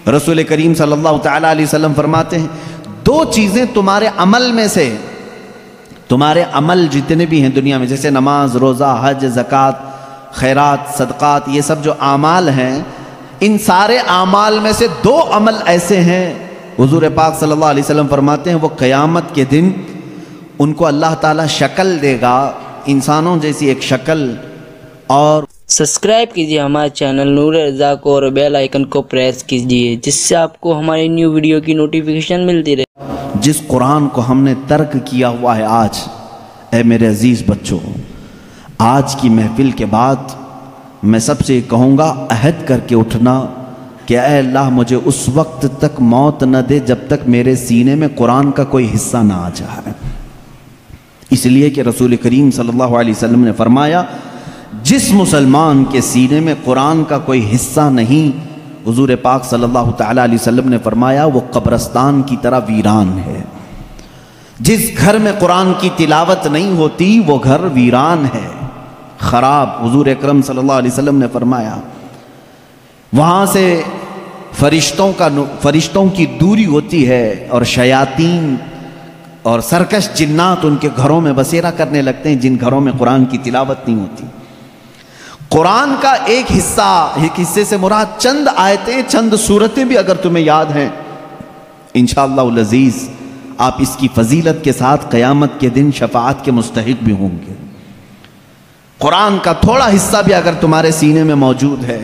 رسول کریم صلی اللہ تعالیٰ علیہ وسلم فرماتے ہیں دو چیزیں تمہارے عمل میں سے، تمہارے عمل جتنے بھی ہیں دنیا میں، جیسے نماز، روزہ، حج، زکوٰۃ، خیرات، صدقات، یہ سب جو اعمال ہیں، ان سارے اعمال میں سے دو عمل ایسے ہیں، حضور پاک صلی اللہ علیہ وسلم فرماتے ہیں وہ قیامت کے دن ان کو اللہ تعالیٰ شکل دے گا، انسانوں جیسی ایک شکل، اور سبسکرائب کیجیے ہمارے چینل نور رضا کو اور بیل آئیکن کو پریس کیجیے جس سے آپ کو ہماری نیو ویڈیو کی نوٹیفیکیشن ملتی رہے۔ جس قرآن کو ہم نے ترک کیا ہوا ہے آج، اے میرے عزیز بچوں، آج کی محفل کے بعد میں سب سے کہوں گا عہد کر کے اٹھنا کہ اے اللہ مجھے اس وقت تک موت نہ دے جب تک میرے سینے میں قرآن کا کوئی حصہ نہ آ جائے، اس لیے کہ رسول کریم صلی اللہ علیہ وسلم نے فرمایا جس مسلمان کے سینے میں قرآن کا کوئی حصہ نہیں، حضور پاک صلی اللہ تعالیٰ علیہ وسلم نے فرمایا وہ قبرستان کی طرح ویران ہے۔ جس گھر میں قرآن کی تلاوت نہیں ہوتی وہ گھر ویران ہے، خراب۔ حضور اکرم صلی اللہ علیہ وسلم نے فرمایا وہاں سے فرشتوں کی دوری ہوتی ہے اور شیاطین اور سرکش جنات ان کے گھروں میں بسیرا کرنے لگتے ہیں جن گھروں میں قرآن کی تلاوت نہیں ہوتی۔ قرآن کا ایک حصے سے مراد چند آیتیں، چند سورتیں بھی اگر تمہیں یاد ہیں، انشاءاللہ العزیز آپ اس کی فضیلت کے ساتھ قیامت کے دن شفاعت کے مستحق بھی ہوں گے۔ قرآن کا تھوڑا حصہ بھی اگر تمہارے سینے میں موجود ہے،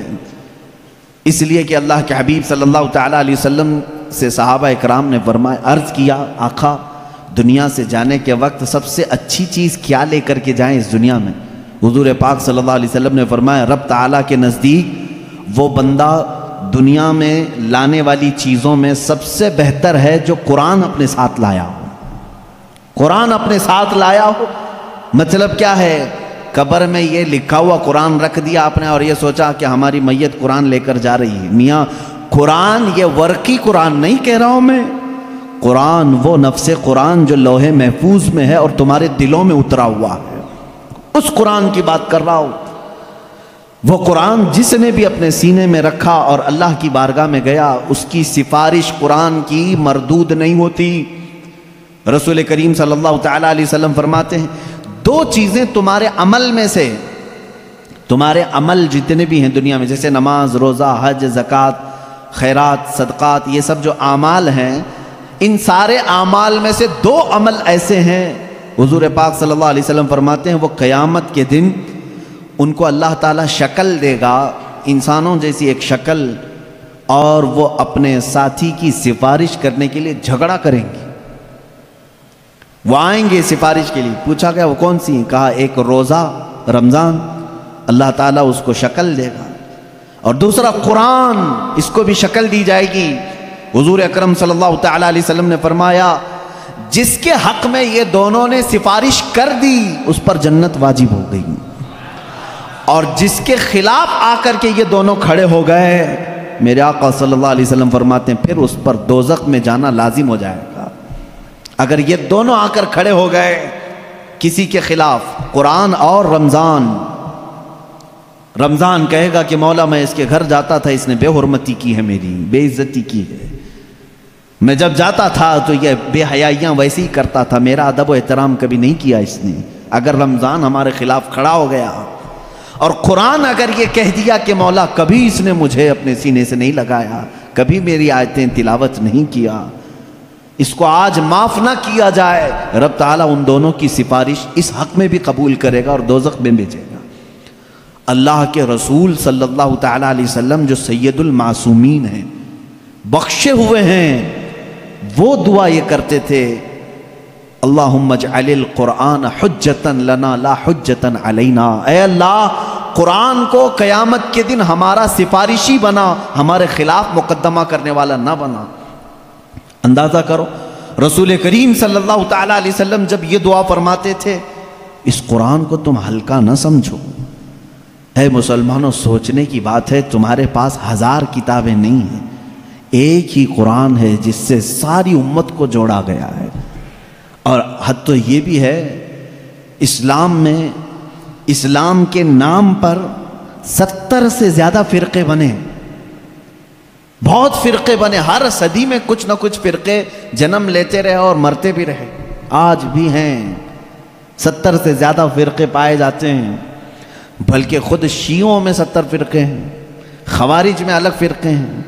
اس لیے کہ اللہ کے حبیب صلی اللہ تعالیٰ علیہ وسلم سے صحابہ اکرام نے فرمایا، عرض کیا آقا دنیا سے جانے کے وقت سب سے اچھی چیز کیا لے کر کے جائیں اس دنیا میں؟ حضور پاک صلی اللہ علیہ وسلم نے فرمایا رب تعالیٰ کے نزدیک وہ بندہ دنیا میں لانے والی چیزوں میں سب سے بہتر ہے جو قرآن اپنے ساتھ لایا ہو۔ قرآن اپنے ساتھ لایا ہو مطلب کیا ہے؟ قبر میں یہ لکھا ہوا قرآن رکھ دیا آپ نے اور یہ سوچا کہ ہماری میت قرآن لے کر جا رہی ہے۔ میاں قرآن یہ ورقی قرآن نہیں کہہ رہا ہوں میں، قرآن وہ نفس قرآن جو لوح محفوظ میں ہے اور تمہارے دلوں میں اترا ہوا ہے، اس قرآن کی بات کر رہا ہوں۔ وہ قرآن جس نے بھی اپنے سینے میں رکھا اور اللہ کی بارگاہ میں گیا، اس کی سفارش قرآن کی مردود نہیں ہوتی۔ رسول کریم صلی اللہ تعالیٰ علیہ وسلم فرماتے ہیں دو چیزیں تمہارے عمل میں سے، تمہارے عمل جتنے بھی ہیں دنیا میں، جیسے نماز، روزہ، حج، زکوٰۃ، خیرات، صدقات، یہ سب جو اعمال ہیں، ان سارے اعمال میں سے دو عمل ایسے ہیں، حضور پاک صلی اللہ علیہ وسلم فرماتے ہیں وہ قیامت کے دن ان کو اللہ تعالیٰ شکل دے گا، انسانوں جیسی ایک شکل، اور وہ اپنے ساتھی کی سفارش کرنے کے لیے جھگڑا کریں گے۔ وہ آئیں گے سفارش کے لیے، پوچھا گیا وہ کون سی ہیں؟ کہا ایک روزہ رمضان، اللہ تعالیٰ اس کو شکل دے گا، اور دوسرا قرآن، اس کو بھی شکل دی جائے گی۔ حضور اکرم صلی اللہ تعالیٰ علیہ وسلم نے فرمایا جس کے حق میں یہ دونوں نے سفارش کر دی اس پر جنت واجب ہو گئی، اور جس کے خلاف آ کر کے یہ دونوں کھڑے ہو گئے، میرے آقا صلی اللہ علیہ وسلم فرماتے ہیں پھر اس پر دوزخ میں جانا لازم ہو جائے گا۔ اگر یہ دونوں آ کر کھڑے ہو گئے کسی کے خلاف، قرآن اور رمضان کہے گا کہ مولا میں اس کے گھر جاتا تھا، اس نے بے حرمتی کی ہے، میری بے عزتی کی ہے، میں جب جاتا تھا تو یہ بے حیائیاں ویسے ہی کرتا تھا، میرا ادب و احترام کبھی نہیں کیا اس نے۔ اگر رمضان ہمارے خلاف کھڑا ہو گیا اور قرآن اگر یہ کہہ دیا کہ مولا کبھی اس نے مجھے اپنے سینے سے نہیں لگایا، کبھی میری آیتیں تلاوت نہیں کیا، اس کو آج معاف نہ کیا جائے، رب تعالیٰ ان دونوں کی سفارش اس حق میں بھی قبول کرے گا اور دوزخ میں بھیجے گا۔ اللہ کے رسول صلی اللہ تعالیٰ علیہ وسلم جو سید المعصومین ہیں، بخشے ہوئے ہیں، وہ دعا یہ کرتے تھے اللہم اجعل القرآن حجتا لنا لا حجتا علینا، اے اللہ قرآن کو قیامت کے دن ہمارا سفارشی بنا، ہمارے خلاف مقدمہ کرنے والا نہ بنا۔ اندازہ کرو رسول کریم صلی اللہ تعالیٰ علیہ وسلم جب یہ دعا فرماتے تھے، اس قرآن کو تم ہلکا نہ سمجھو۔ اے مسلمانوں سوچنے کی بات ہے، تمہارے پاس 1000 کتابیں نہیں ہیں، ایک ہی قرآن ہے جس سے ساری امت کو جوڑا گیا ہے۔ اور حد تو یہ بھی ہے اسلام میں، اسلام کے نام پر 70 سے زیادہ فرقے بنے، بہت فرقے بنے، ہر صدی میں کچھ نہ کچھ فرقے جنم لیتے رہے اور مرتے بھی رہے، آج بھی ہیں 70 سے زیادہ فرقے پائے جاتے ہیں، بلکہ خود شیعوں میں 70 فرقے ہیں، خوارج میں الگ فرقے ہیں،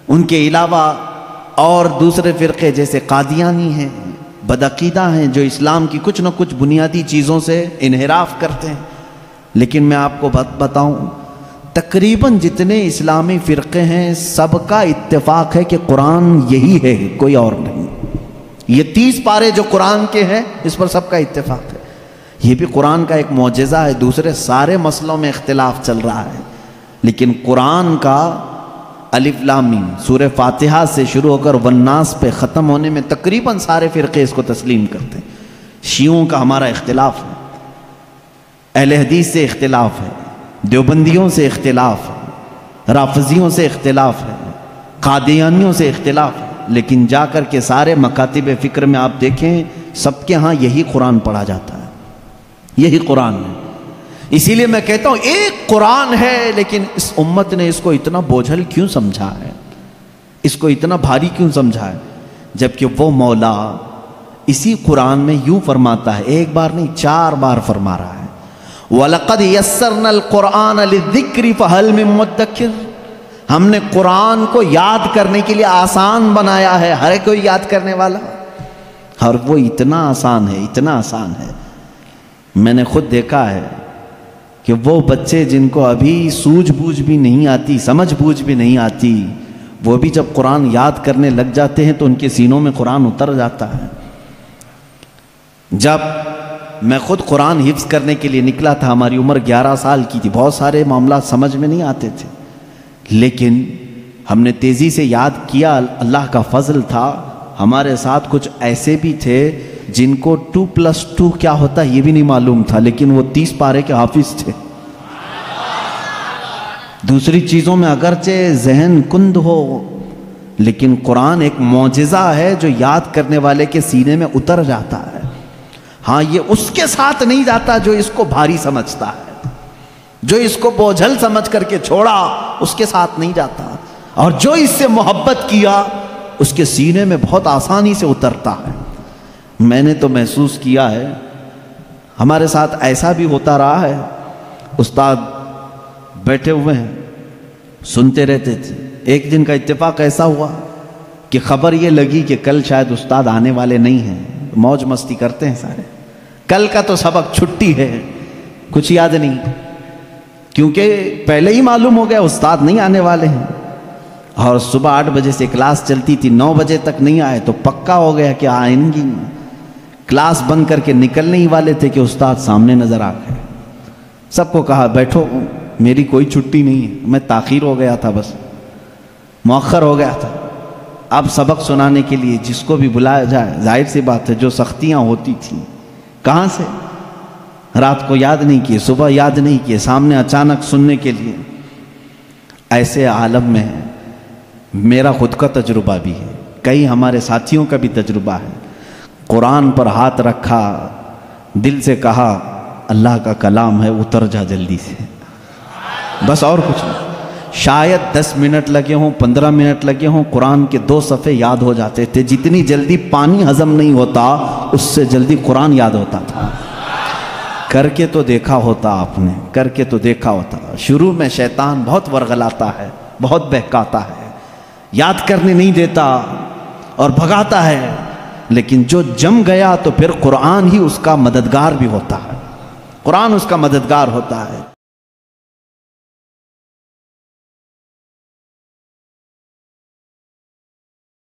ان کے علاوہ اور دوسرے فرقے جیسے قادیانی ہیں، بدعقیدہ ہیں، جو اسلام کی کچھ نہ کچھ بنیادی چیزوں سے انحراف کرتے ہیں۔ لیکن میں آپ کو بتاؤں، تقریباً جتنے اسلامی فرقے ہیں سب کا اتفاق ہے کہ قرآن یہی ہے، کوئی اور نہیں۔ یہ 30 پارے جو قرآن کے ہیں اس پر سب کا اتفاق ہے۔ یہ بھی قرآن کا ایک معجزہ ہے، دوسرے سارے مسئلوں میں اختلاف چل رہا ہے، لیکن قرآن کا الف لام میم سورہ فاتحہ سے شروع ہو کر والناس پہ ختم ہونے میں تقریباً سارے فرقے اس کو تسلیم کرتے ہیں۔ شیعوں کا ہمارا اختلاف ہے، اہل حدیث سے اختلاف ہے، دیوبندیوں سے اختلاف ہے، رافضیوں سے اختلاف ہے، قادیانیوں سے اختلاف ہے، لیکن جا کر کے سارے مکاتب فکر میں آپ دیکھیں سب کے ہاں یہی قرآن پڑھا جاتا ہے، یہی قرآن ہے۔ اسی لیے میں کہتا ہوں ایک قرآن ہے، لیکن اس امت نے اس کو اتنا بوجھل کیوں سمجھا ہے، اس کو اتنا بھاری کیوں سمجھا ہے، جبکہ وہ مولا اسی قرآن میں یوں فرماتا ہے، ایک بار نہیں 4 بار فرما رہا ہے، وَلَقَدْ يَسَّرْنَا الْقُرْآنَ لِلذِّكْرِ فَهَلْ مِن مُدَّكِرٍ، ہم نے قرآن کو یاد کرنے کے لیے آسان بنایا ہے، ہر کوئی یاد کرنے والا، اور وہ اتنا آسان ہے، اتنا آسان ہے۔ میں نے خود دیکھا ہے کہ وہ بچے جن کو ابھی سوجھ بوجھ بھی نہیں آتی، سمجھ بوجھ بھی نہیں آتی، وہ بھی جب قرآن یاد کرنے لگ جاتے ہیں تو ان کے سینوں میں قرآن اتر جاتا ہے۔ جب میں خود قرآن حفظ کرنے کے لیے نکلا تھا، ہماری عمر 11 سال کی تھی، بہت سارے معاملات سمجھ میں نہیں آتے تھے، لیکن ہم نے تیزی سے یاد کیا، اللہ کا فضل تھا، ہمارے ساتھ کچھ ایسے بھی تھے جن کو 2+2 کیا ہوتا ہے یہ بھی نہیں معلوم تھا، لیکن وہ 30 پارے کے حافظ تھے۔ دوسری چیزوں میں اگرچہ ذہن کند ہو، لیکن قرآن ایک معجزہ ہے جو یاد کرنے والے کے سینے میں اتر جاتا ہے۔ ہاں یہ اس کے ساتھ نہیں جاتا جو اس کو بھاری سمجھتا ہے، جو اس کو بوجھل سمجھ کر کے چھوڑا اس کے ساتھ نہیں جاتا، اور جو اس سے محبت کیا اس کے سینے میں بہت آسانی سے اترتا ہے۔ میں نے تو محسوس کیا ہے، ہمارے ساتھ ایسا بھی ہوتا رہا ہے، استاد بیٹھے ہوئے ہیں سنتے رہتے تھے، ایک دن کا اتفاق ایسا ہوا کہ خبر یہ لگی کہ کل شاید استاد آنے والے نہیں ہیں، موج مستی کرتے ہیں سارے، کل کا تو سبق چھٹی ہے، کچھ یاد نہیں، کیونکہ پہلے ہی معلوم ہو گیا استاد نہیں آنے والے ہیں، اور صبح 8 بجے سے کلاس چلتی تھی، 9 بجے تک نہیں آئے تو پکا ہو گیا کہ آئیں گی، کلاس بند کر کے نکلنے ہی والے تھے کہ استاد سامنے نظر آ گئے۔ سب کو کہا بیٹھو، میری کوئی چھٹی نہیں ہے، میں تاخیر ہو گیا تھا، بس مؤخر ہو گیا تھا، اب سبق سنانے کے لیے جس کو بھی بلایا جائے، ظاہر سی بات ہے جو سختیاں ہوتی تھیں کہاں سے، رات کو یاد نہیں کیے، صبح یاد نہیں کیے، سامنے اچانک سننے کے لیے۔ ایسے عالم میں میرا خود کا تجربہ بھی ہے، کئی ہمارے ساتھیوں کا بھی تجربہ ہے، قرآن پر ہاتھ رکھا، دل سے کہا اللہ کا کلام ہے، اتر جا جلدی سے، بس اور کچھ نہیں، شاید 10 منٹ لگے ہوں، 15 منٹ لگے ہوں، قرآن کے 2 صفحے یاد ہو جاتے تھے۔ جتنی جلدی پانی ہضم نہیں ہوتا اس سے جلدی قرآن یاد ہوتا تھا۔ کر کے تو دیکھا ہوتا آپ نے، کر کے تو دیکھا ہوتا۔ شروع میں شیطان بہت ورغلاتا ہے، بہت بہکاتا ہے، یاد کرنے نہیں دیتا اور بھگاتا ہے، لیکن جو جم گیا تو پھر قرآن ہی اس کا مددگار بھی ہوتا ہے، قرآن اس کا مددگار ہوتا ہے۔